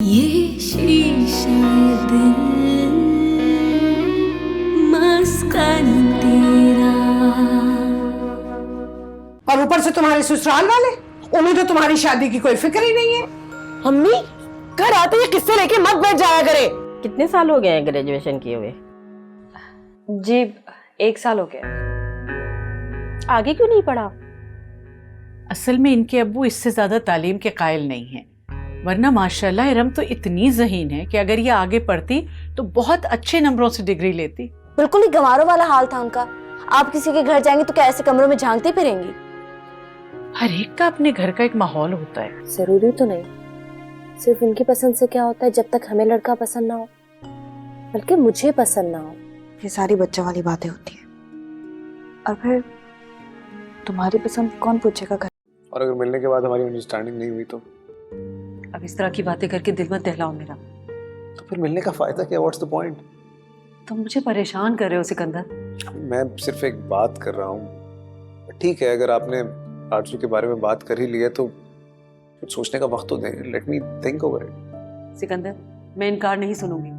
ये शीशे दिल मस्कन तेरा। और ऊपर से तुम्हारे ससुराल वाले, उन्हें तो तुम्हारी शादी की कोई फिक्र ही नहीं है। अम्मी घर आते ही किस्से लेके मत बैठ जाया करे। कितने साल हो गए हैं ग्रेजुएशन किए हुए? जी 1 साल हो गया। आगे क्यों नहीं पढ़ा? असल में इनके अब्बू इससे ज्यादा तालीम के कायल नहीं हैं, वरना माशाल्लाह इरम तो इतनी ज़हीन है कि अगर ये आगे पढ़ती तो बहुत अच्छे नंबरों से डिग्री लेती। बिल्कुल ही गंवारों वाला हाल था उनका। आप किसी के घर जाएंगे तो क्या ऐसे कमरों में झांकती फिरेंगी? हर एक का अपने घर का एक माहौल होता है। जरूरी तो नहीं, सिर्फ उनकी पसंद से क्या होता है जब तक हमें लड़का पसंद ना हो, बल्कि मुझे पसंद ना हो। ये सारी बच्चों वाली बातें होती हैं। और फिर तुम्हारी पसंद कौन पूछेगा घर? और अगर मिलने के बाद हमारी अंडरस्टैंडिंग नहीं हुई तो अब इस तरह की बातें करके दिल मत दहलाओ मेरा। फिर मिलने का फायदा क्या? What's the point? तुम मुझे परेशान कर रहे हो सिकंदर। मैं सिर्फ एक बात कर रहा हूँ। ठीक है, अगर आपने आरज़ू के बारे में बात कर ही लिया तो कुछ सोचने का वक्त तो दें। Let me think over it. Sikandar मैं इनकार नहीं सुनूंगी।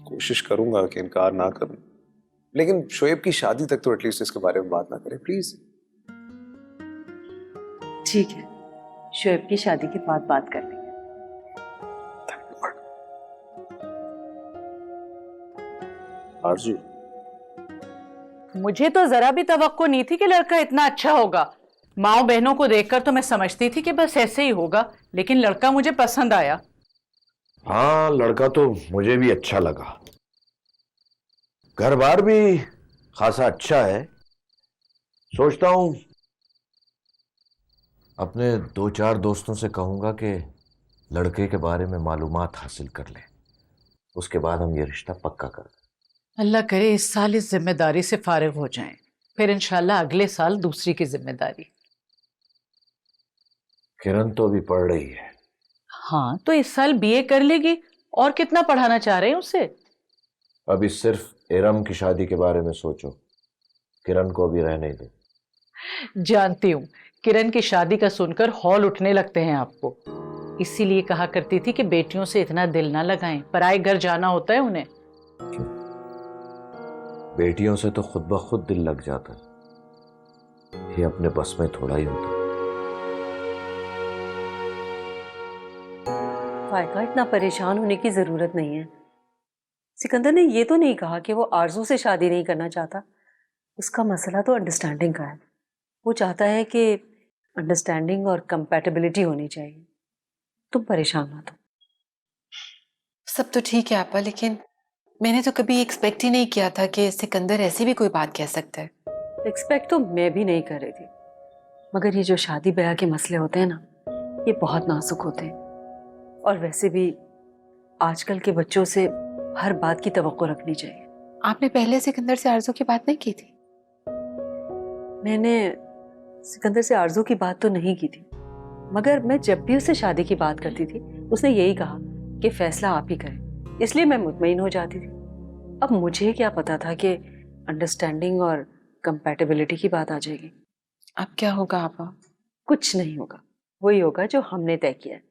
कोशिश करूंगा कि इनकार ना करूं, लेकिन शोएब की शादी तक तो एटलीस्ट इसके बारे में बात ना करें प्लीज। ठीक है, शोएब की शादी के बाद बात कर लेंगे। आरज़ू, मुझे तो जरा भी तवक्को नहीं थी कि लड़का इतना अच्छा होगा। माओ बहनों को देखकर तो मैं समझती थी कि बस ऐसे ही होगा, लेकिन लड़का मुझे पसंद आया। हाँ, लड़का तो मुझे भी अच्छा लगा। घर बार भी खासा अच्छा है। सोचता हूं अपने 2-4 दोस्तों से कहूंगा कि लड़के के बारे में मालूमात हासिल कर लें, उसके बाद हम ये रिश्ता पक्का कर दें। अल्लाह करे इस साल इस जिम्मेदारी से फारिग हो जाएं, फिर इंशाल्लाह अगले साल दूसरी की जिम्मेदारी। किरण तो अभी पढ़ रही है। हाँ, तो इस साल बीए कर लेगी। और कितना पढ़ाना चाह रहे हैं उसे? अभी सिर्फ इरम की शादी के बारे में सोचो, किरण को अभी रहने दो। जानती हूँ, किरण की शादी का सुनकर हौल उठने लगते हैं आपको। इसीलिए कहा करती थी कि बेटियों से इतना दिल ना लगाएं, पराए घर जाना होता है उन्हें। बेटियों से तो खुद ब खुद दिल लग जाता है, ये अपने बस में थोड़ा ही होता है। फायका, इतना परेशान होने की जरूरत नहीं है। सिकंदर ने ये तो नहीं कहा कि वो आरजू से शादी नहीं करना चाहता। उसका मसला तो अंडरस्टैंडिंग का है। वो चाहता है कि अंडरस्टैंडिंग और कंपैटिबिलिटी होनी चाहिए। तुम परेशान मत हो। सब तो ठीक है आपा, लेकिन मैंने तो कभी एक्सपेक्ट ही नहीं किया था कि सिकंदर ऐसी भी कोई बात कह सकता है। एक्सपेक्ट तो मैं भी नहीं कर रही थी, मगर ये जो शादी ब्याह के मसले होते हैं ना, ये बहुत नाजुक होते हैं। और वैसे भी आजकल के बच्चों से हर बात की तवक्को रखनी चाहिए। आपने पहले सिकंदर से आरज़ू की बात नहीं की थी? मैंने सिकंदर से आरज़ू की बात तो नहीं की थी, मगर मैं जब भी उससे शादी की बात करती थी उसने यही कहा कि फैसला आप ही करें, इसलिए मैं मुतमईन हो जाती थी। अब मुझे क्या पता था कि अंडरस्टैंडिंग और कंपैटिबिलिटी की बात आ जाएगी। अब क्या होगा आपा? कुछ नहीं होगा, वही होगा जो हमने तय किया है,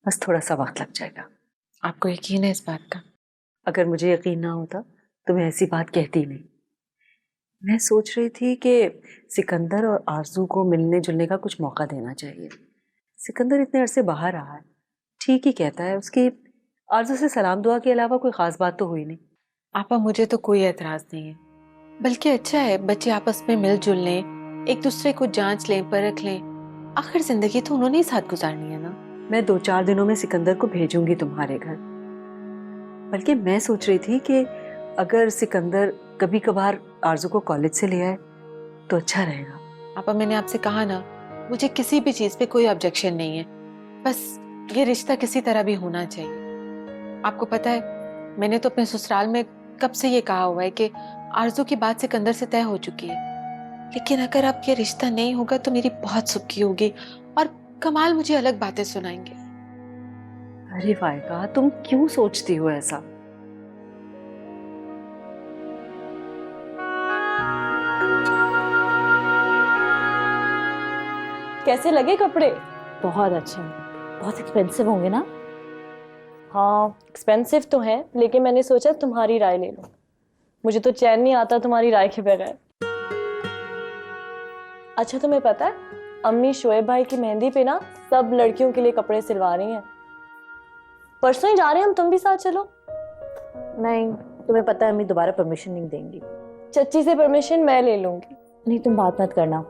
बस थोड़ा सा वक्त लग जाएगा। आपको यकीन है इस बात का? अगर मुझे यकीन ना होता तो मैं ऐसी बात कहती नहीं। मैं सोच रही थी कि सिकंदर और आरजू को मिलने जुलने का कुछ मौका देना चाहिए। सिकंदर इतने अरसे बाहर रहा है, ठीक ही कहता है। उसकी आरजू से सलाम दुआ के अलावा कोई खास बात तो हुई नहीं। आपा मुझे तो कोई एतराज नहीं है, बल्कि अच्छा है बच्चे आपस में मिलजुल लें, एक दूसरे को जांच लें, परख लें। आखिर जिंदगी तो उन्होंने ही साथ गुजारनी है ना। मैं 2-4 दिनों में सिकंदर को भेजूंगी तुम्हारे घर। बल्कि मैं सोच रही थी कि अगर सिकंदर कभी कभार आरजू को कॉलेज से ले आए तो अच्छा रहेगा। आपा मैंने आपसे कहा ना, मुझे किसी भी चीज पे कोई ऑब्जेक्शन नहीं है, बस ये रिश्ता किसी तरह भी होना चाहिए। आपको पता है, मैंने तो अपने ससुराल में कब से ये कहा हुआ है कि आरजू की बात सिकंदर से तय हो चुकी है, लेकिन अगर अब ये रिश्ता नहीं होगा तो मेरी बहुत सुखी होगी और कमाल मुझे अलग बातें सुनाएंगे। अरे फायका, तुम क्यों सोचती हो ऐसा? कैसे लगे कपड़े? बहुत अच्छे हैं। बहुत एक्सपेंसिव होंगे ना? हाँ एक्सपेंसिव तो है, लेकिन मैंने सोचा तुम्हारी राय ले लो। मुझे तो चैन नहीं आता तुम्हारी राय के बगैर। अच्छा तुम्हें पता है, अम्मी शोएब भाई की मेहंदी पे ना सब लड़कियों के लिए कपड़े सिलवा रही हैं। परसों ही जा रहे हैं हम, तुम भी साथ चलो। नहीं, तुम्हें पता है अम्मी दोबारा परमिशन नहीं देंगी। चच्ची से परमिशन मैं ले लूंगी। नहीं, तुम बात मत करना।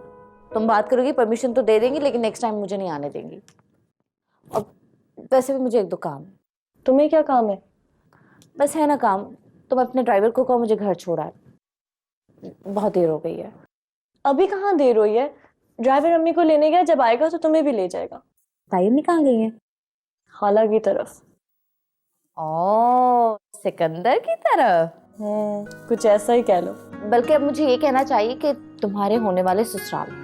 तुम बात करोगी परमिशन तो दे देंगी, लेकिन नेक्स्ट टाइम मुझे नहीं आने देंगी। और वैसे भी मुझे एक दो काम है। तुम्हें क्या काम है? बस है ना काम, तुम अपने ड्राइवर को कहो मुझे घर छोड़ा है, बहुत देर हो गई है। अभी कहाँ देर हुई है? ड्राइवर अम्मी को लेने गया, जब आएगा तो तुम्हें भी ले जाएगा। तायम्मी कहाँ गई है? खाला की तरफ। ओ, सिकंदर की तरफ। कुछ ऐसा ही कह लो। बल्कि अब मुझे ये कहना चाहिए कि तुम्हारे होने वाले ससुराल।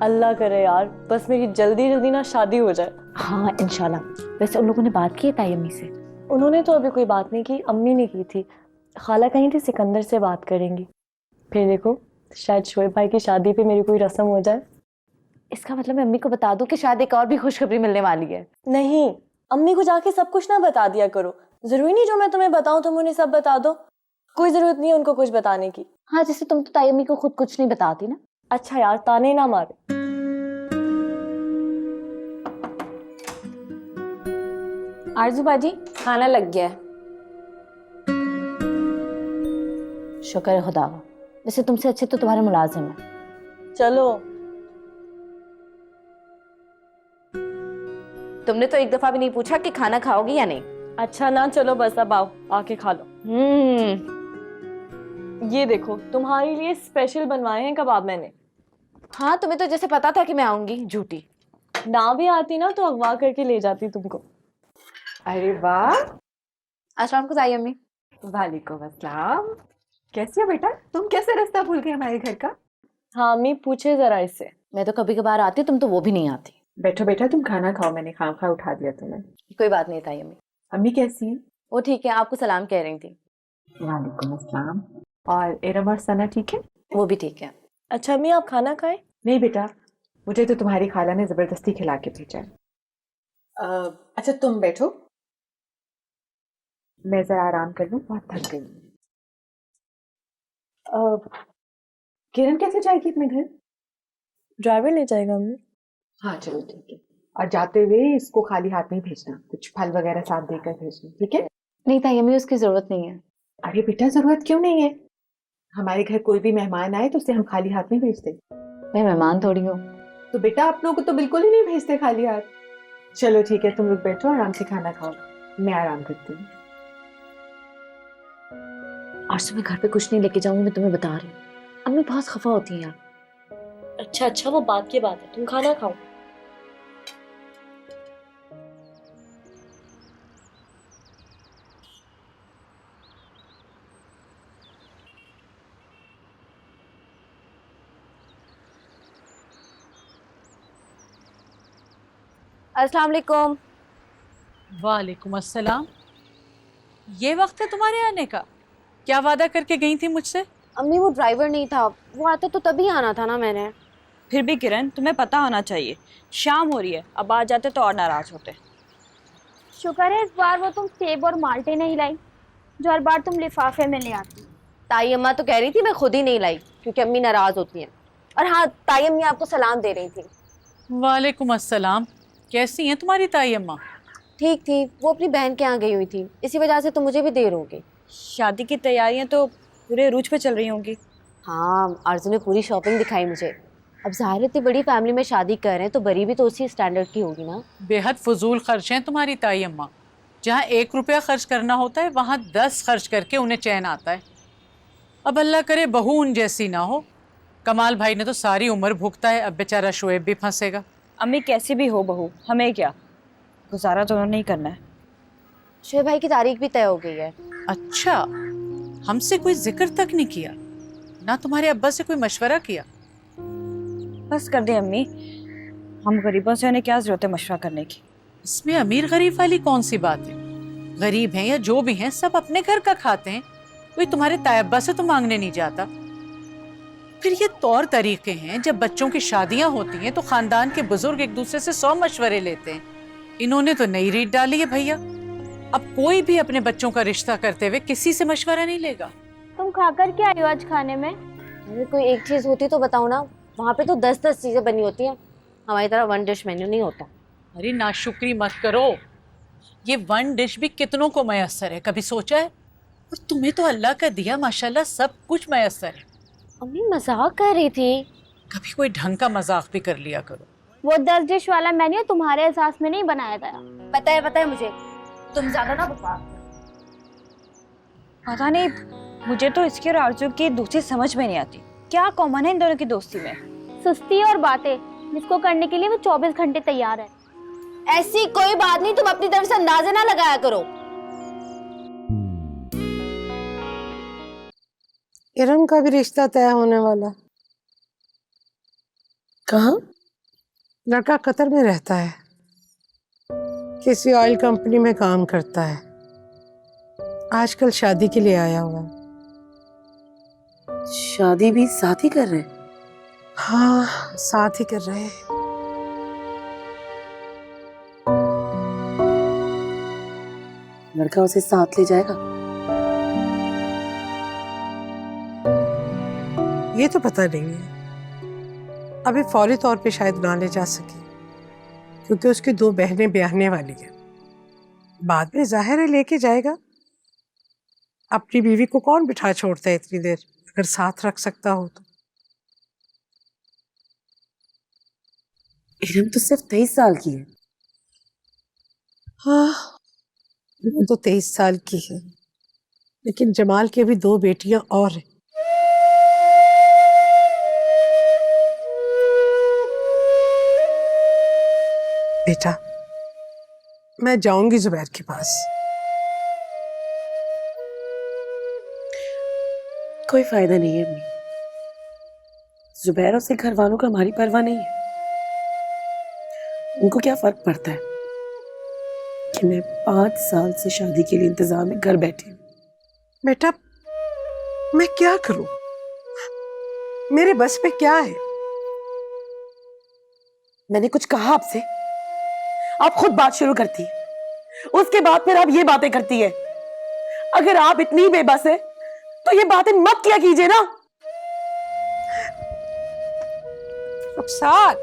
अल्लाह करे यार, बस मेरी जल्दी जल्दी ना शादी हो जाए। हाँ इंशाल्लाह। वैसे उन लोगों ने बात की है तायम्मी से? उन्होंने तो अभी कोई बात नहीं की, अम्मी ने की थी। खाला कहीं थी सिकंदर से बात करेंगी। फिर देखो शायद शोएब भाई की शादी पे मेरी कोई रस्म हो जाए। इसका मतलब मैं अम्मी को बता दूं कि शायद एक और भी खुशखबरी मिलने वाली है। नहीं, अम्मी को जाके सब कुछ ना बता दिया करो। जरूरी नहीं जो मैं तुम्हें बताऊं तुम उन्हें सब बता दो। कोई जरूरत नहीं है उनको कुछ बताने की। हाँ, जैसे तुम तो तायम्मी को खुद कुछ नहीं बताती ना। अच्छा यार, ताने ना मारे। आरजू बाजी, खाना लग गया है। शुक्र है खुदा का। वैसे तुमसे अच्छे तो तुम्हारे मुलाजिम है। चलो। तुमने तो एक दफा भी नहीं पूछा कि खाना खाओगी या नहीं। अच्छा ना, चलो बस अब आओ, आके खा लो। ये देखो तुम्हारे लिए स्पेशल बनवाए हैं कबाब मैंने। हाँ, तुम्हें तो जैसे पता था कि मैं आऊंगी। झूठी। ना भी आती ना तो अगवा करके ले जाती तुमको। अरे वाह। अस्सलाम वालेकुम तायम्मी। वालेकुम अस्सलाम। कैसी हो बेटा? तुम कैसे रास्ता भूल गए हमारे घर का? हाँ अम्मी, पूछे जरा इससे। मैं तो कभी कभार आती, तुम तो वो भी नहीं आती। बैठो बेटा, तुम खाना खाओ, मैंने खाम उठा दिया तुम्हें। कोई बात नहीं तायम्मी। अम्मी कैसी हैं? वो ठीक है, आपको सलाम कह रही थी। वालेकुम अस्सलाम। और इरम और सना ठीक है? वो भी ठीक है। अच्छा अम्मी, आप खाना खाए? नहीं बेटा, मुझे तो तुम्हारी खाला ने जबरदस्ती खिला के भेजा है। अच्छा तुम बैठो, मैं जरा आराम कर लूं, बहुत थक गई। किरण कैसे जाएगी अपने घर? ड्राइवर ले जाएगा अम्मी। हाँ चलो ठीक है। और जाते हुए इसको खाली हाथ नहीं भेजना, कुछ फल वगैरह साथ देकर भेजना, ठीक है? नहीं तायम्मी, उसकी जरूरत नहीं है। अरे बेटा, जरूरत क्यों नहीं है? हमारे घर कोई भी मेहमान आए तो उसे हम खाली हाथ नहीं भेजते। मैं मेहमान थोड़ी हूँ। तो बेटा आप लोग को तो बिल्कुल ही नहीं भेजते खाली हाथ। चलो ठीक है, तुम लोग बैठो, आराम से खाना खाओ, मैं आराम करती हूँ। और सुबह घर पे कुछ नहीं लेके जाऊंगी, मैं तुम्हें बता रही हूँ। अम्मी बहुत खफा होती है यार। अच्छा वो बात की बात है, तुम खाना खाओ। अस्सलाम वालेकुम। वालेकुम अस्सलाम। ये वक्त है तुम्हारे आने का? क्या वादा करके गई थी मुझसे? अम्मी वो ड्राइवर नहीं था, वो आता तो तभी आना था ना मैंने। फिर भी किरण, तुम्हें पता होना चाहिए, शाम हो रही है, अब आ जाते तो और नाराज होते। शुक्र है इस बार वो तुम सेब और माल्टे नहीं लाई, जो हर बार तुम लिफाफे में ले आती। ताई अम्मा तो कह रही थी मैं खुद ही नहीं लाई, क्योंकि अम्मी नाराज होती हैं। और हाँ, ताई अम्मी आपको सलाम दे रही थी। वालेकुम अस्सलाम। कैसी हैं तुम्हारी ताई अम्मा? ठीक थी, वो अपनी बहन के यहाँ गई हुई थी, इसी वजह से तो मुझे भी देर हो गई। शादी की तैयारियां तो पूरे रूज पे चल रही होंगी। हाँ, आरजू ने पूरी शॉपिंग दिखाई मुझे। अब जाहिर है इतनी बड़ी फैमिली में शादी कर रहे हैं तो बरी भी तो उसी स्टैंडर्ड की होगी ना। बेहद फजूल खर्च हैं तुम्हारी ताई अम्मा। जहाँ 1 रुपया खर्च करना होता है वहाँ 10 खर्च करके उन्हें चैन आता है। अब अल्लाह करे बहू उन जैसी ना हो। कमाल भाई ने तो सारी उम्र भुगता है, अब बेचारा शोएब भी फंसेगा। अम्मी कैसी भी हो बहू, हमें क्या, गुजारा तो उन्होंने ही करना है। शोएब भाई की तारीख भी तय हो गई है। अच्छा, हमसे कोई जिक्र तक नहीं किया? ना तुम्हारे अब्बा से कोई मशवरा किया? बस कर दे अम्मी, हम गरीबों से उन्हें क्या जरूरत है मशवरा करने की। इसमें अमीर गरीब वाली कौन सी बात है? गरीब हैं या जो भी हैं सब अपने घर का खाते हैं, कोई तुम्हारे ताई अब्बा से तो मांगने नहीं जाता। फिर ये तौर तरीके हैं, जब बच्चों की शादियां होती हैं तो खानदान के बुजुर्ग एक दूसरे से 100 मशवरे लेते हैं। इन्होंने तो नई रीत डाली है भैया। अब कोई भी अपने बच्चों का रिश्ता करते हुए किसी से मशवरा नहीं लेगा। तुम खाकर क्या आई हो आज खाने में? अरे कोई एक चीज होती तो बताओ ना, वहाँ पे तो 10-10 चीजें बनी होती हैं, हमारी तरह वन डिश मेन्यू नहीं होता। अरे नाशुक्री मत करो, ये वन डिश भी कितनों को मयसर है, कभी सोचा है? और तुम्हें तो अल्लाह का दिया माशाल्लाह सब कुछ मयसर है। अम्मी मजाक कर रही थी। कभी कोई ढंग का मजाक भी कर लिया करो। वो 10 डिश वाला मेन्यू तुम्हारे एहसास में नहीं बनाया गया। पता है मुझे, तुम ज्यादा ना बकवास। पता नहीं, मुझे तो इसकी और आरजू की दोस्ती समझ में नहीं आती। क्या कॉमन है इन दोनों की दोस्ती में? सुस्ती और बातें, जिसको करने के लिए वो 24 घंटे तैयार है। ऐसी कोई बात नहीं, तुम अपनी तरफ से अंदाजे ना लगाया करो। इरम का भी रिश्ता तय होने वाला। कहाँ? लड़का कतर में रहता है, किसी ऑयल कंपनी में काम करता है, आजकल शादी के लिए आया हुआ है। शादी भी साथ ही कर रहे हैं? हाँ, साथ ही कर रहे हैं। लड़का उसे साथ ले जाएगा? ये तो पता नहीं है, अभी फौरी तौर पे शायद ना ले जा सके, क्योंकि उसकी 2 बहनें ब्याहने वाली हैं। बाद में जाहिर है लेके जाएगा। अपनी बीवी को कौन बिठा छोड़ता है इतनी देर, अगर साथ रख सकता हो तो। इरम तो सिर्फ 23 साल की है। हाँ, वो तो 23 साल की है, लेकिन जमाल की भी 2 बेटियां और हैं। बेटा, मैं जाऊंगी जुबैर के पास। कोई फायदा नहीं है अम्मी, जुबैर और उसके घर वालों को हमारी परवाह नहीं है। उनको क्या फर्क पड़ता है कि मैं 5 साल से शादी के लिए इंतजार में घर बैठी हूँ। बेटा, मैं क्या करूं? मेरे बस पे क्या है? मैंने कुछ कहा आपसे? आप खुद बात शुरू करती है, उसके बाद फिर आप ये बातें करती है। अगर आप इतनी बेबस है तो ये बातें मत किया कीजिए ना। रुखसार,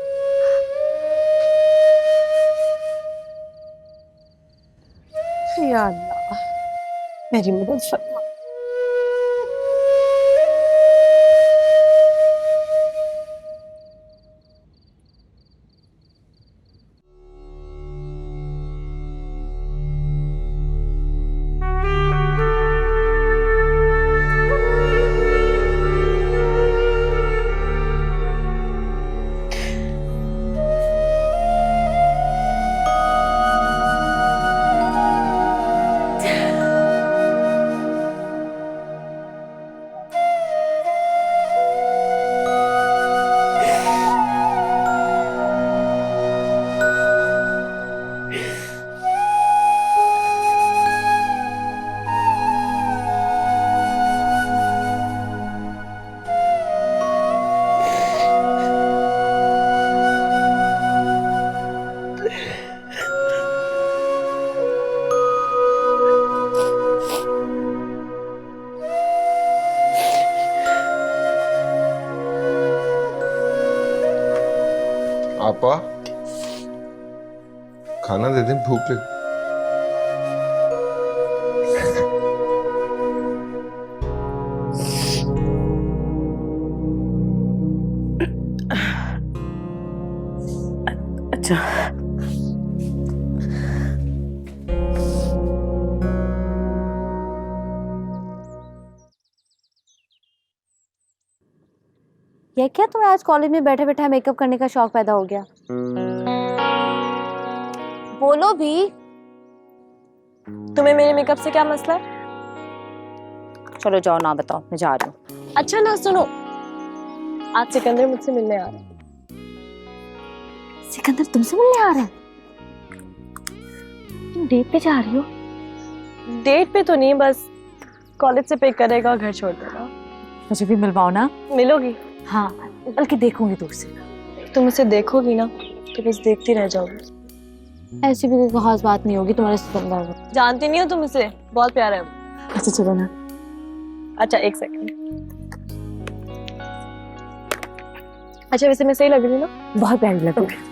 या अल्लाह, मेरी मदद फरमा। आपा, खाना दे दें, भूख लगी। अच्छा, ये क्या तुम्हें आज कॉलेज में बैठे बैठे मेकअप करने का शौक पैदा हो गया? बोलो भी। तुम्हें मेरे मेकअप से क्या मसला है? चलो जाओ, ना बताओ, मैं जा रही हूँ। अच्छा ना सुनो, आज सिकंदर मुझसे मिलने आ रहा है। सिकंदर तुमसे मिलने आ रहा है? तुम डेट पे जा रही हो? डेट पे तो नहीं, बस कॉलेज से पिक करेगा और घर छोड़ देगा। मुझे भी मिलवाओ ना। मिलोगी? हाँ, बल्कि देखूंगी दूर से। तुम उसे देखोगी ना तो बस देखती रह जाओगी। ऐसी भी कोई खास बात नहीं होगी तुम्हारे सिकंदर में। जानती नहीं हो तुम इसे, बहुत प्यारा है वो। अच्छा चलो ना। अच्छा एक सेकंड। अच्छा वैसे मैं सही लग रही हूँ ना? बहुत प्यारी लग रही है।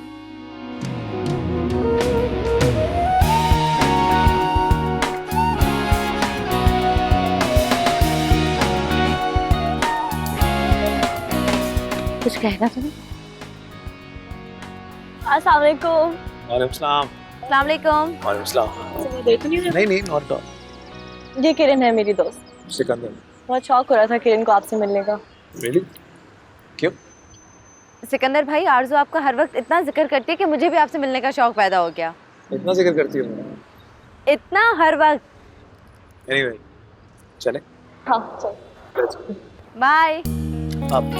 कुछ कहना तुम्हें? अस्सलाम वालेकुम। वालेकुम सलाम। अस्सलाम वालेकुम। वालेकुम सलाम। नहीं नॉट एट ऑल। ये किरण है मेरी दोस्त। सिकंदर। बहुत शौक हो रहा था किरण को आपसे मिलने का। रियली? क्यों? सिकंदर भाई, आरज़ू आपका हर वक्त इतना जिक्र करती है कि मुझे भी आपसे मिलने का शौक पैदा हो गया। इतना जिक्र करती हूँ? इतना हर वक्त। एनीवे, चले? हाँ चल। बाय। अब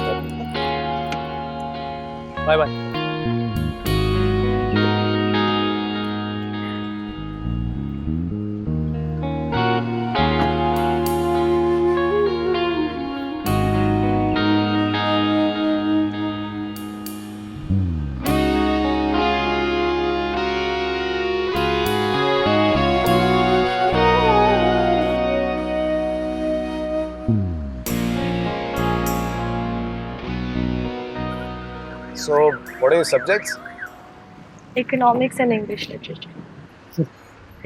bye bye. So, what are your subjects? Economics and English literature.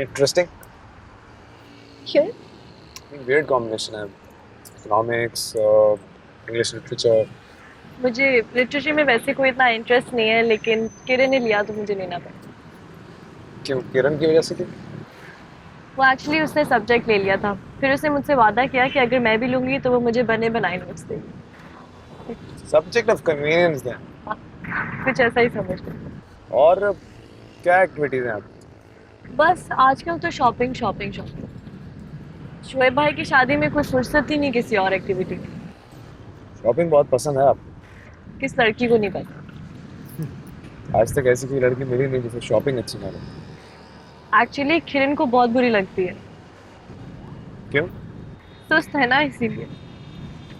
Interesting. क्यों? Weird combination है. Economics, English literature. मुझे लिटरेचर में वैसे कोई इतना इंटरेस्ट नहीं है, लेकिन किरण ने लिया तो मुझे लेना पड़ा। क्यों? किरण की वजह से क्यों? वो एक्चुअली उसने सब्जेक्ट ले लिया था, फिर उसने मुझसे वादा किया कि अगर मैं भी लूंगी तो वो मुझे बने बनाए नोट्स देगी। Subject of convenience then. कुछ ऐसा ही समझ लो। और क्या एक्टिविटीज हैं आप? बस आजकल तो शॉपिंग शॉपिंग शॉपिंग। शोएब भाई की शादी में कोई फुर्सत ही नहीं किसी और एक्टिविटी की। शॉपिंग बहुत पसंद है आप? किस लड़की को नहीं पता। आज तक ऐसी कोई लड़की मिली नहीं जिसे शॉपिंग अच्छी ना लगे। एक्चुअली किरण को बहुत बुरी लगती है। क्यों? सुस्त है ना, इसीलिए।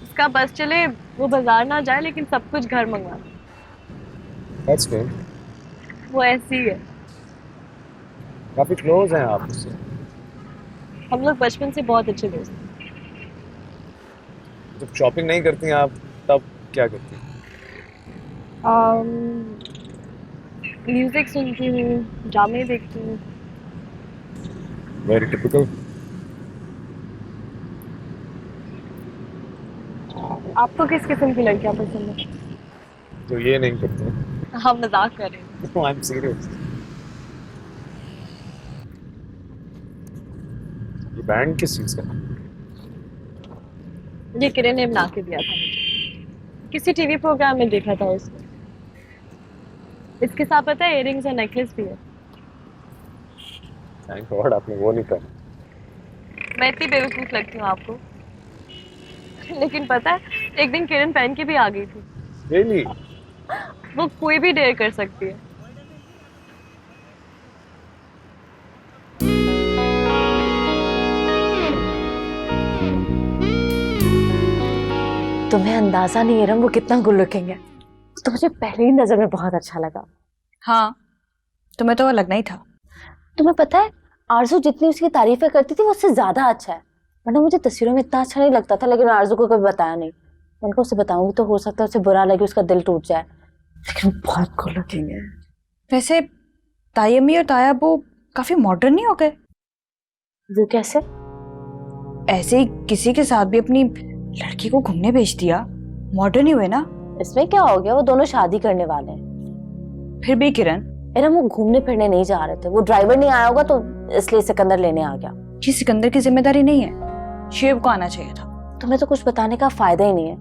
उसका बस चले वो बाजार ना जाए, लेकिन सब कुछ घर मंगवा। That's good. वो ऐसी है। काफी क्लोज हैं आप उससे। हम लोग बचपन से बहुत अच्छे दोस्त हैं। जब शॉपिंग नहीं करती हैं आप, तब क्या करती हैं? म्यूजिक सुनती हूँ, ड्रामे देखती हूँ। Very typical. आपको किस किस्म की लड़कियाँ पसंद है? तो ये नहीं करते हैं। हम मजाक कर रहे हैं। No, I'm serious. ये बैंड किस चीज का? ये किरण ने बना के दिया था मुझे। किसी टीवी प्रोग्राम में देखा था उसने। इसके साथ पता है इयररिंग्स और नेकलेस भी है। थैंक गॉड आपने वो नहीं पहना। मैं इतनी बेवकूफ लगती हूँ आपको। लेकिन पता है एक दिन किरण पहन के भी आ गई थी। Really? वो कोई भी डेयर कर सकती है। तुम्हें अंदाजा नहीं है रम वो कितना गुड लुकिंग है। तो मुझे पहले ही नजर में बहुत अच्छा लगा। हाँ, तुम्हें तो वो लगना ही था। तुम्हें पता है आरज़ू जितनी उसकी तारीफें करती थी वो उससे ज्यादा अच्छा है। वरना मुझे तस्वीरों में इतना अच्छा नहीं लगता था, लेकिन आरज़ू को कभी बताया नहीं। मैंने कहा उसे बताऊंगी तो हो सकता है उसे बुरा लगे, उसका दिल टूट जाए। लेकिन बहुत गुड लुकिंग है। वैसे ताई अम्मी और ताया अब्बू काफी मॉडर्न नहीं हो गए? वो कैसे? ऐसे ही किसी के साथ भी अपनी लड़की को घूमने भेज दिया, मॉडर्न ही हुए ना। इसमें क्या हो गया, वो दोनों शादी करने वाले हैं। फिर भी किरण, वो घूमने फिरने नहीं जा रहे थे, वो ड्राइवर नहीं आया होगा तो इसलिए सिकंदर लेने आ गया। ये सिकंदर की जिम्मेदारी नहीं है, शेब को आना चाहिए था। तुम्हें तो कुछ बताने का फायदा ही नहीं है,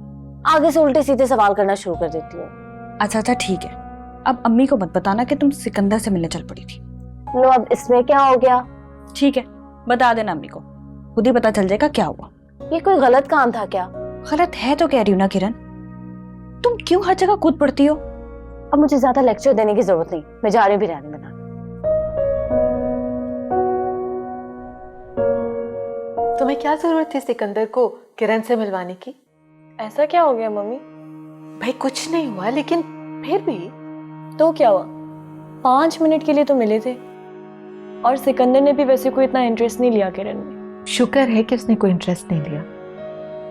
आगे से उल्टे सीधे सवाल करना शुरू कर देती हो। अच्छा ठीक है, अब अम्मी को मत बताना कि तुम सिकंदर से मिलने चल पड़ी थी। लो अब इसमें क्या हो गया? ठीक है, बता देना अम्मी को, खुद ही पता चल जाएगा क्या हुआ। ये कोई गलत काम था क्या? गलत है तो कह रही हूँ ना किरण, तुम क्यों हर जगह कूद पड़ती हो? अब मुझे ज्यादा लेक्चर देने की जरूरत नहीं, मैं जा रही हूँ बिरयानी बनाने। तुम्हें क्या जरूरत थी सिकंदर को किरण से मिलवाने की? ऐसा क्या हो गया मम्मी? भाई कुछ नहीं हुआ, लेकिन फिर भी। तो क्या हुआ? 5 मिनट के लिए तो मिले थे। और सिकंदर ने भी वैसे कोई इतना इंटरेस्ट नहीं लिया किरण में। शुक्र है कि उसने कोई इंटरेस्ट नहीं लिया,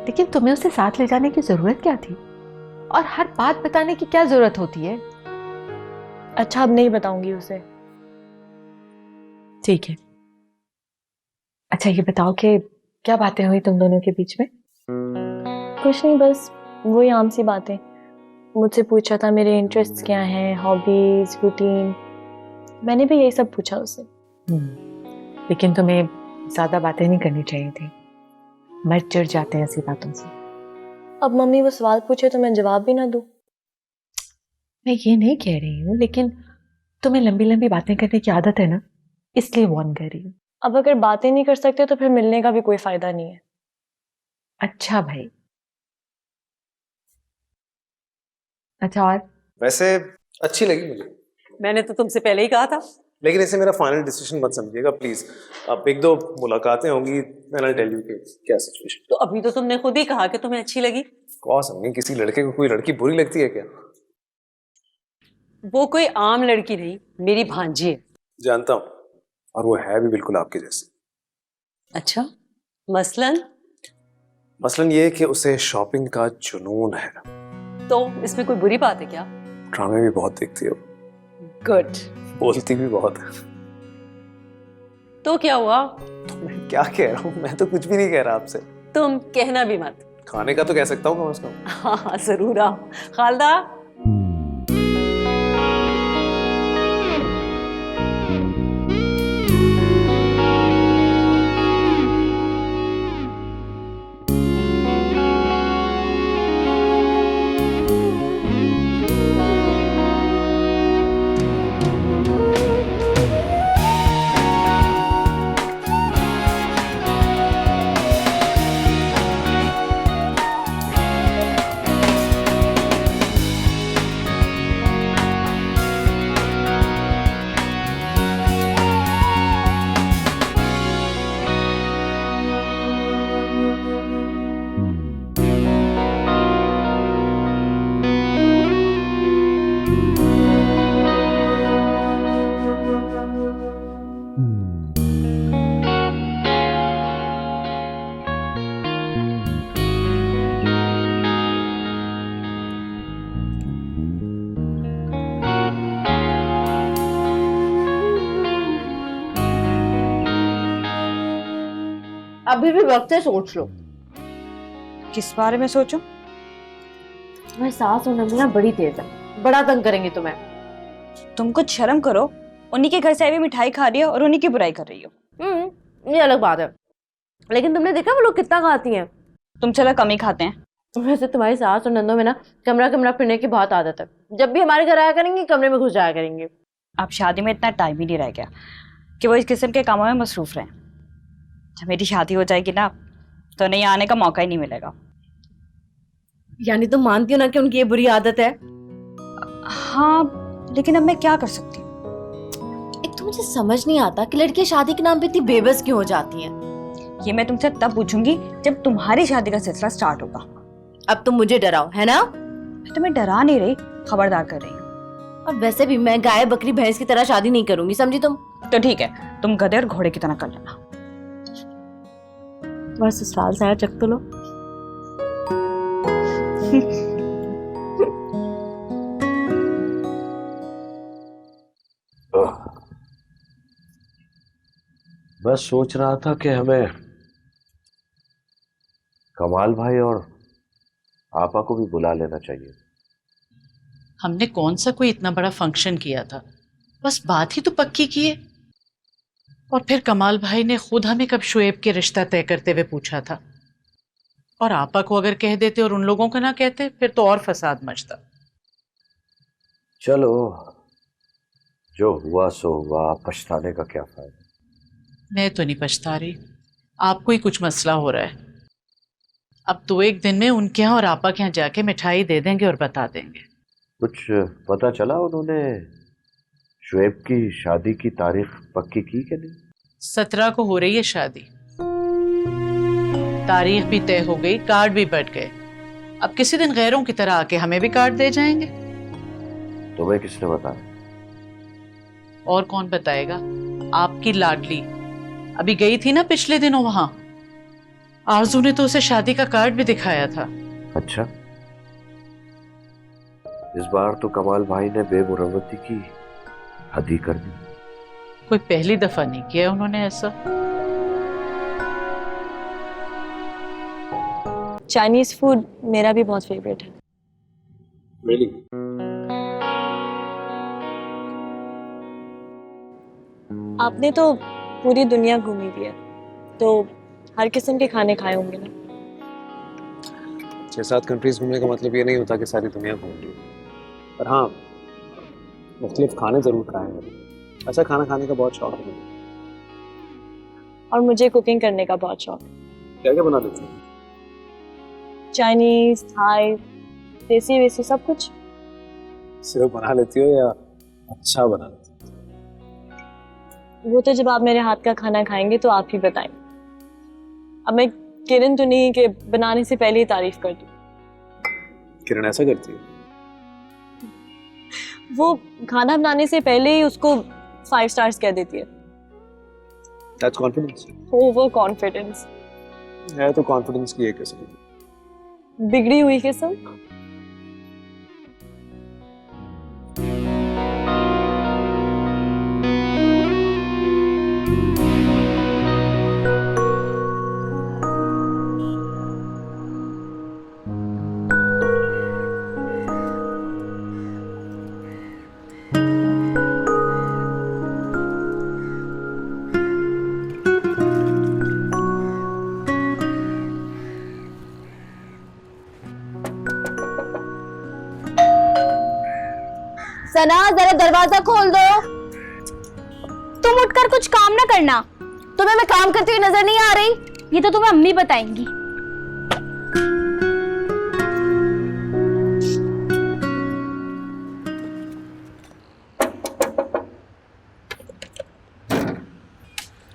लेकिन तुम्हें उसे साथ ले जाने की जरूरत क्या थी? और हर बात बताने की क्या जरूरत होती है? अच्छा, अब नहीं बताऊंगी उसे। ठीक है। अच्छा ये बताओ कि क्या बातें हुई तुम दोनों के बीच में? कुछ नहीं, बस वही आम सी बातें। मुझसे पूछा था मेरे इंटरेस्ट्स क्या हैं, हॉबीज, रूटीन। मैंने भी यही सब पूछा उससे। लेकिन तुम्हें ज्यादा बातें नहीं करनी चाहिए थी, मर्द चिढ़ जाते हैं ऐसी बातों से। अब मम्मी वो सवाल पूछे तो मैं जवाब भी ना दूं। मैं ये नहीं कह रही हूँ, लेकिन तुम्हें लंबी लंबी बातें करने की आदत है ना, इसलिए वार्न कर रही हूँ। अब अगर बातें नहीं कर सकते तो फिर मिलने का भी कोई फायदा नहीं है। अच्छा भाई। अच्छा, और वैसे अच्छी लगी मुझे। मैंने तो तुमसे पहले ही कहा था। लेकिन इसे मेरा फाइनल डिसीजन मत समझिएगा प्लीज। अब एक दो मुलाकातें होंगी, देन आई टेल यू कि क्या सिचुएशन। तो अभी तो तुमने खुद ही कहा कि तुम्हें अच्छी लगी। कौन समझे, किसी लड़के को कोई लड़की बुरी लगती है क्या? वो कोई आम लड़की नहीं, मेरी भांजी है। जानता हूँ, और वो है भी बिल्कुल आपके जैसे। अच्छा, मसलन ये कि उसे शॉपिंग का जुनून है। तो इसमें कोई बुरी बात है क्या? ड्रामे भी बहुत देखती है वो। गुड। बोलती भी बहुत है। तो क्या हुआ? तो मैं क्या कह रहा हूँ, मैं तो कुछ भी नहीं कह रहा आपसे। तुम कहना भी मत। खाने का तो कह सकता हूँ कम से कम। हाँ जरूर आओ। खालदा, अभी भी वक्त है, सोच लो। किस बारे में सोचूं? तुम्हारी सास और नंदना बड़ी तेज है, बड़ा तंग करेंगे तुम्हें। तुम कुछ शर्म करो, उन्हीं के घर से आई हुई मिठाई खा रही हो और उन्हीं की बुराई कर रही हो। ये अलग बात है, लेकिन तुमने देखा वो लोग कितना खाती हैं। तुम चलो कम ही खाते हैं। वैसे तुम्हारी सास और नंदों में ना कमरा कमरा फिरने की बहुत आदत है। जब भी हमारे घर आया करेंगी कमरे में घुस जाया करेंगे। अब शादी में इतना टाइम ही नहीं रह गया कि वो इस किस्म के कामों में मसरूफ रहें। जब मेरी शादी हो जाएगी ना, तो नहीं आने का मौका ही नहीं मिलेगा। यानी तुम मानती हो ना कि उनकी ये बुरी आदत है? हाँ, लेकिन अब मैं क्या कर सकती हूँ? एक तो मुझे समझ नहीं आता कि लड़कियां शादी के नाम पे इतनी बेबस क्यों हो जाती हैं। ये मैं तुमसे तब पूछूंगी जब तुम्हारी शादी का सिलसिला स्टार्ट होगा। अब तुम मुझे डराओ, है ना? मैं तुम्हें डरा नहीं रही, खबरदार कर रही हूँ। और वैसे भी मैं गाय बकरी भैंस की तरह शादी नहीं करूंगी, समझी तुम? तो ठीक है, तुम गधे और घोड़े की तरह कर लेना। तुम्हारे ससुराल से आया चक तो लो। मैं सोच रहा था कि हमें कमाल भाई और आपा को भी बुला लेना चाहिए। हमने कौन सा कोई इतना बड़ा फंक्शन किया था, बस बात ही तो पक्की की है। और फिर कमाल भाई ने खुद हमें कब शुएब के रिश्ता तय करते हुए पूछा था, और आपा को अगर कह देते और उन लोगों को ना कहते फिर तो और फसाद मचता। चलो जो हुआ सो हुआ, पछताने का क्या फायदा। मैं तो नहीं पछता रही, आपको ही कुछ मसला हो रहा है। अब तो एक दिन में उनके यहाँ और आपा के यहाँ जाके मिठाई दे देंगे और बता देंगे। कुछ पता चला उन्होंने शुएब की शादी की तारीख पक्की की कि नहीं? 17 को हो रही है शादी, तारीख भी तय हो गई, कार्ड भी बट गए। अब किसी दिन गैरों की तरह आके हमें भी कार्ड दे जाएंगे। तुम्हें किसने बताया? और कौन बताएगा? आपकी लाडली अभी गई थी ना पिछले दिनों वहां। आरजू ने तो उसे शादी का कार्ड भी दिखाया था। अच्छा, इस बार तो कमाल भाई ने बेमुरवती की हद ही कर दी। कोई पहली दफा नहीं किया उन्होंने ऐसा। चाइनीज फूड मेरा भी बहुत फेवरेट है। Really? आपने तो पूरी दुनिया घूमी भी है, तो हर किस्म के खाने खाए होंगे ना। 6-7 कंट्रीज घूमने का मतलब ये नहीं होता कि सारी दुनिया घूम ली, पर हाँ मुख्तलिफ खाने जरूर खाए हैं। अच्छा खाना खाने का बहुत शौक है और मुझे कुकिंग करने का बहुत शौक है। क्या क्या बना लेते हैं? चाइनीज, थाई, देसी वेसी सब कुछ। सिर्फ बना लेती हो या अच्छा बना लेती वो तो जब आप मेरे हाथ का खाना खाएंगे तो आप ही बताएंगे। अब मैं किरण तो नहीं कि बनाने से पहले ही तारीफ कर दूं। हो? किरण ऐसा करती है? वो खाना बनाने से पहले ही उसको 5 स्टार्स कह देती है। That's confidence. Over confidence. है तो कॉन्फिडेंस की एक किस्म। बिगड़ी हुई किस्म। सना जरा दरवाजा खोल दो। तुम उठकर कुछ काम ना करना। तुम्हें मैं काम करती हुई नजर नहीं आ रही? ये तो तुम्हें अम्मी बताएंगी।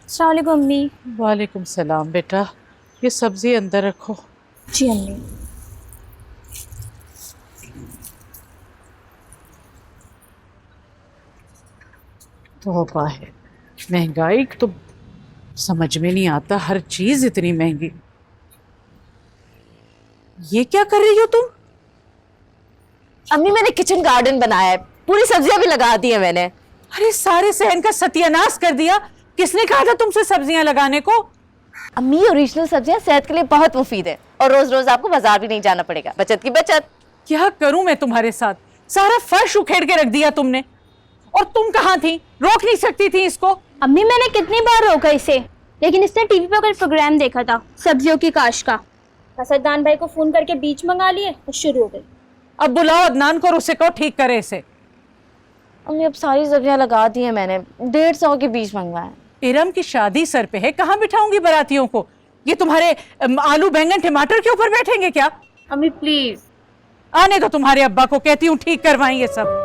अस्सलाम वालेकुम अम्मी। वालेकुम सलाम बेटा, ये सब्जी अंदर रखो। जी अम्मी। तौबा है, महंगाई तो समझ में नहीं आता, हर चीज इतनी महंगी। ये क्या कर रही हो तुम? अम्मी मैंने किचन गार्डन बनाया है, पूरी सब्जियां भी लगा दी है मैंने। अरे सारे सहन का सत्यानाश कर दिया। किसने कहा था तुमसे सब्जियां लगाने को? अम्मी ओरिजिनल सब्जियां सेहत के लिए बहुत मुफीद है और रोज रोज आपको बाजार भी नहीं जाना पड़ेगा। बचत की बचत। क्या करूं मैं तुम्हारे साथ? सारा फर्श उखेड़ के रख दिया तुमने। और तुम कहाँ थी? रोक नहीं सकती थी इसको? अम्मी मैंने कितनी बार रोका इसे, लेकिन इसने टीवी पर कोई प्रोग्राम देखा था सब्जियों की काश का। बस अदनान भाई को फोन करके बीज मंगा लिए और शुरू हो गई। अब बुलाओ अदनान को और उसे कहो ठीक करे इसे। अम्मी अब सारी सब्जियां लगा दी है मैंने, 150 के बीज मंगवाए। इरम की शादी सर पे है, कहाँ बिठाऊंगी बारातियों को? ये तुम्हारे आलू बैंगन टमाटर के ऊपर बैठेंगे क्या? अम्मी प्लीज। आने दो तुम्हारे अब्बा को, कहती हूँ ठीक करवाएं ये सब।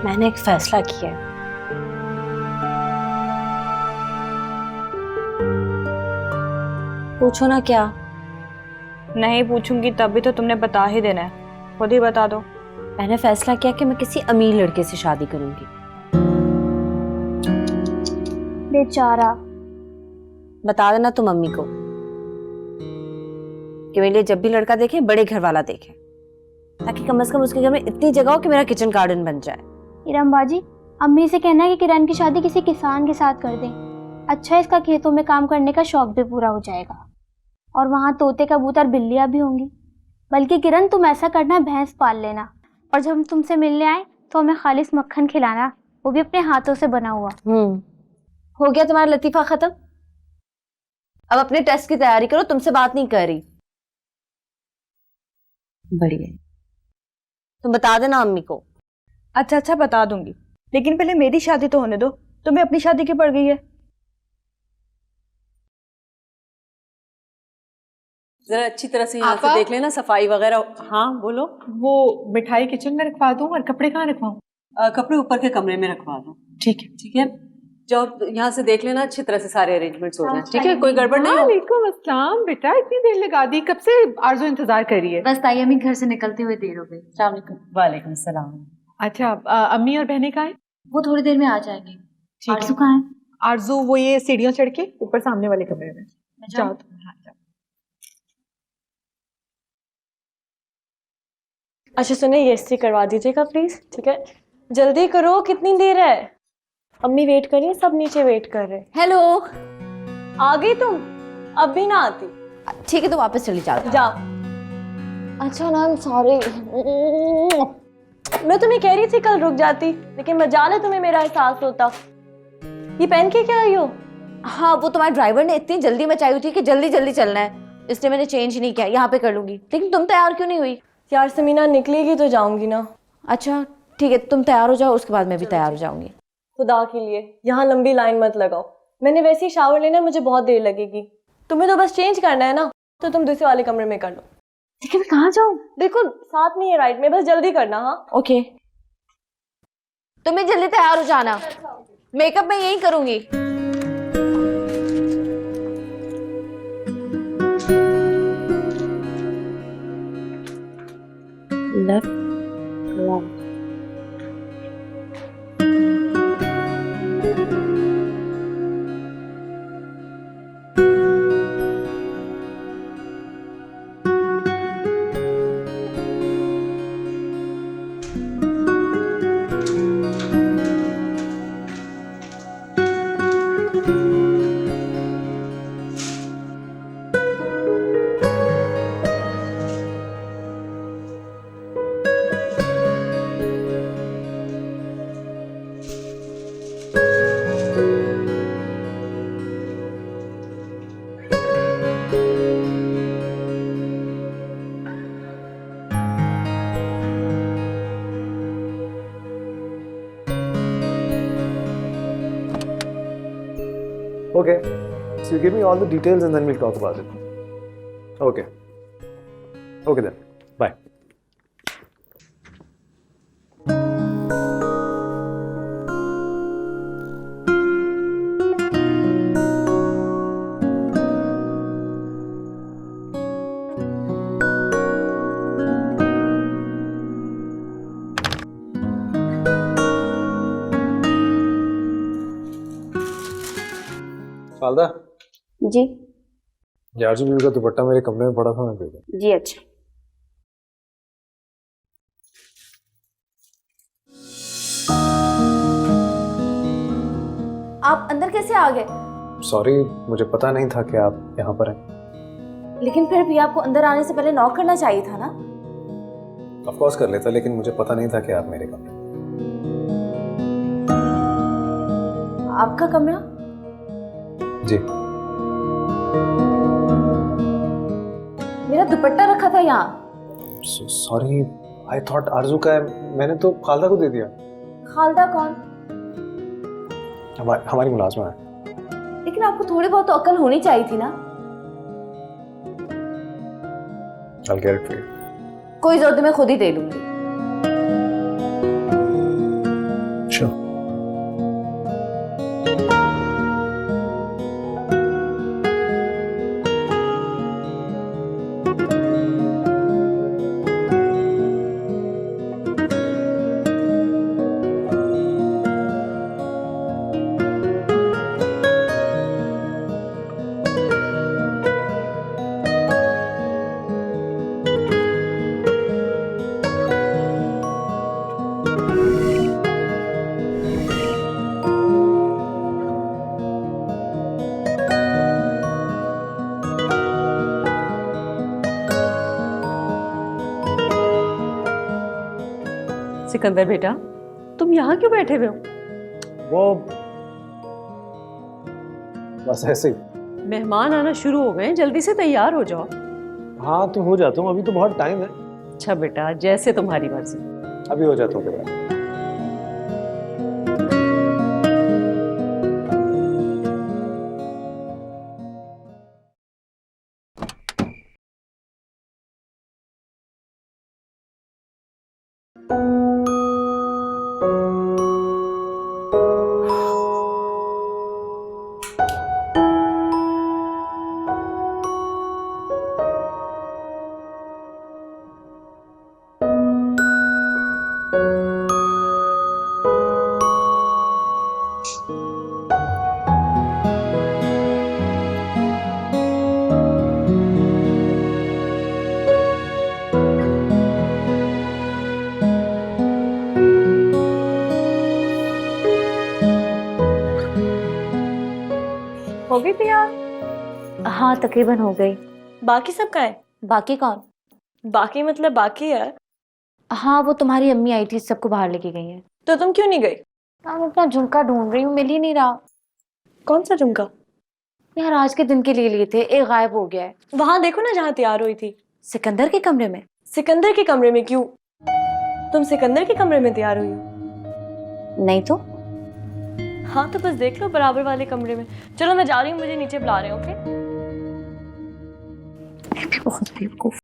मैंने एक फैसला किया है। पूछो ना क्या? नहीं पूछूंगी तब भी तो तुमने बता ही देना है, खुद ही बता दो। मैंने फैसला किया कि मैं किसी अमीर लड़के से शादी करूंगी। बेचारा। बता देना तुम मम्मी को कि मेरे लिए जब भी लड़का देखे बड़े घर वाला देखे, ताकि कम से कम उसके घर में इतनी जगह हो कि मेरा किचन गार्डन बन जाए। इरम बाजी, अम्मी से कहना है कि किरण की शादी किसी किसान के साथ कर दें। अच्छा इसका खेतों में काम करने का शौक भी पूरा हो जाएगा और वहाँ तोते कबूतर बिल्लियाँ भी होंगी। बल्कि किरण तुम ऐसा करना, भैंस पाल लेना और जब हम तुमसे मिलने आए तो हमें खालिस मक्खन खिलाना, वो भी अपने हाथों से बना हुआ। हो गया तुम्हारा लतीफा खत्म? अब अपने टेस्ट की तैयारी करो, तुमसे बात नहीं कर रही। बढ़िया, तुम बता देना अम्मी को। अच्छा बता दूंगी, लेकिन पहले मेरी शादी तो होने दो, तुम्हें अपनी शादी की पड़ गई है। जरा अच्छी तरह से यहाँ से देख लेना, सफाई वगैरह। हाँ बोलो। वो मिठाई किचन में रखवा दूं और कपड़े कहाँ रखवाऊं? कपड़े ऊपर के कमरे में रखवा दो। ठीक है। ठीक है, जाओ यहाँ से देख लेना, अच्छी तरह से सारे अरेंजमेंट्स हो जाए। ठीक है, कोई गड़बड़ नहीं हो। वालेकुम अस्सलाम। बेटा इतनी देर लगा दी, कब से आरजू इंतजार कर रही है? बस ताई अम्मी घर से निकलते हुए देर हो गई। अस्सलाम वालेकुम। वालेकुम सलाम। अच्छा, अम्मी और बहनें कहाँ हैं? वो थोड़ी देर में आ जाएंगी। ठीक आरजू कहाँ है? आरजू वो ये सीढ़ियाँ चढ़ के ऊपर सामने वाले कमरे में। जाओ तुम। हाँ, जाओ। अच्छा सुने, ये इस्त्री करवा दीजिएगा प्लीज। ठीक है, जल्दी करो, कितनी देर है? अम्मी वेट कर रही है, सब नीचे वेट कर रहे हैं। हेलो, आ गई तुम? अब भी ना आती? ठीक है तो वापस चली जाओ। जाओ। अच्छा ना, सॉरी। मैं तुम्हें कह रही थी कल रुक जाती, लेकिन मजाल है तुम्हें मेरा एहसास होता। ये पहन के क्या आई हो? हाँ, वो तुम्हारे ड्राइवर ने इतनी जल्दी मचाई हुई थी कि जल्दी जल्दी चलना है, इसलिए मैंने चेंज नहीं किया। यहाँ पे कर लूंगी। लेकिन तुम तैयार क्यों नहीं हुई? यार समीना निकलेगी तो जाऊंगी ना। अच्छा ठीक है, तुम तैयार हो जाओ, उसके बाद मैं भी तैयार हो जाऊंगी। खुदा के लिए यहाँ लंबी लाइन मत लगाओ, मैंने वैसे ही शावर लेना, मुझे बहुत देर लगेगी। तुम्हें तो बस चेंज करना है ना, तो तुम दूसरे वाले कमरे में कर लो। ठीक है, मैं कहाँ जाऊँ? बिल्कुल साथ में ही है राइट में, बस जल्दी करना। हाँ ओके, तुम्हें जल्दी तैयार हो जाना। मेकअप मैं यही करूंगी। Left right. Okay, so you give me all the details and then we'll talk about it. Okay. Okay then. Bye. Phalada जी यार बीवी का दुपट्टा मेरे कमरे में पड़ा था, मैं दे दूं? जी अच्छा। आप अंदर कैसे आ गए? सॉरी, मुझे पता नहीं था कि आप यहाँ पर हैं। लेकिन फिर भी आपको अंदर आने से पहले नॉक करना चाहिए था ना? ऑफ कोर्स कर लेता, लेकिन मुझे पता नहीं था कि आप मेरे कमरे में। आपका कमरा? जी। मेरा दुपट्टा रखा था यहाँ। सॉरी, आई थॉट आरजू का है, मैंने तो खालदा को दे दिया। खालदा कौन? हमारी मुलाजमा है। लेकिन आपको थोड़ी बहुत तो अक्ल होनी चाहिए थी ना। I'll get it for you. कोई जरूरत नहीं, मैं खुद ही दे लूंगी। Sure. सिकंदर बेटा, तुम यहाँ क्यों बैठे हुए हो? वो बस ऐसे ही। मेहमान आना शुरू हो गए, जल्दी से तैयार हो जाओ। हाँ तो हो जाता हूँ, अभी तो बहुत टाइम है। अच्छा बेटा, जैसे तुम्हारी मर्जी। अभी हो जाता हूँ। तैयार? हाँ तकरीबन हो गई। बाकी सब कहाँ है? बाकी कौन? बाकी मतलब बाकी है। हाँ वो तुम्हारी अम्मी आई थी, सबको बाहर लेके गई है। तो तुम क्यों नहीं गई? मैं अपना झुमका ढूंढ रही हूँ, मिल ही नहीं रहा। कौन सा झुमका? यार आज के दिन के लिए थे, एक गायब हो गया है। वहां देखो ना जहाँ तैयार हुई थी। सिकंदर के कमरे में? सिकंदर के कमरे में क्यों? तुम सिकंदर के कमरे में तैयार हुई हो? नहीं तो। हाँ तो बस देख लो बराबर वाले कमरे में। चलो मैं जा रही हूँ, मुझे नीचे बुला रहे हैं। ओके? बहुत बेवकूफ।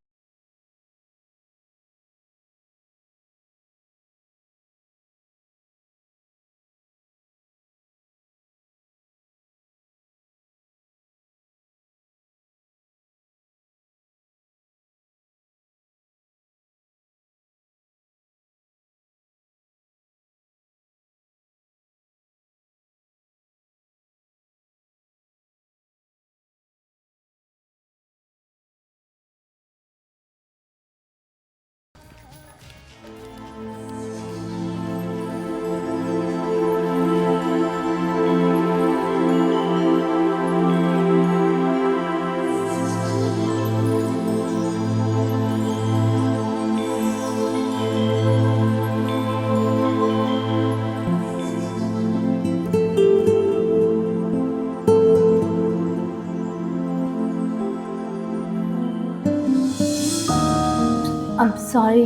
सॉरी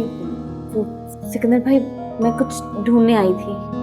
सिकंदर भाई, मैं कुछ ढूंढने आई थी।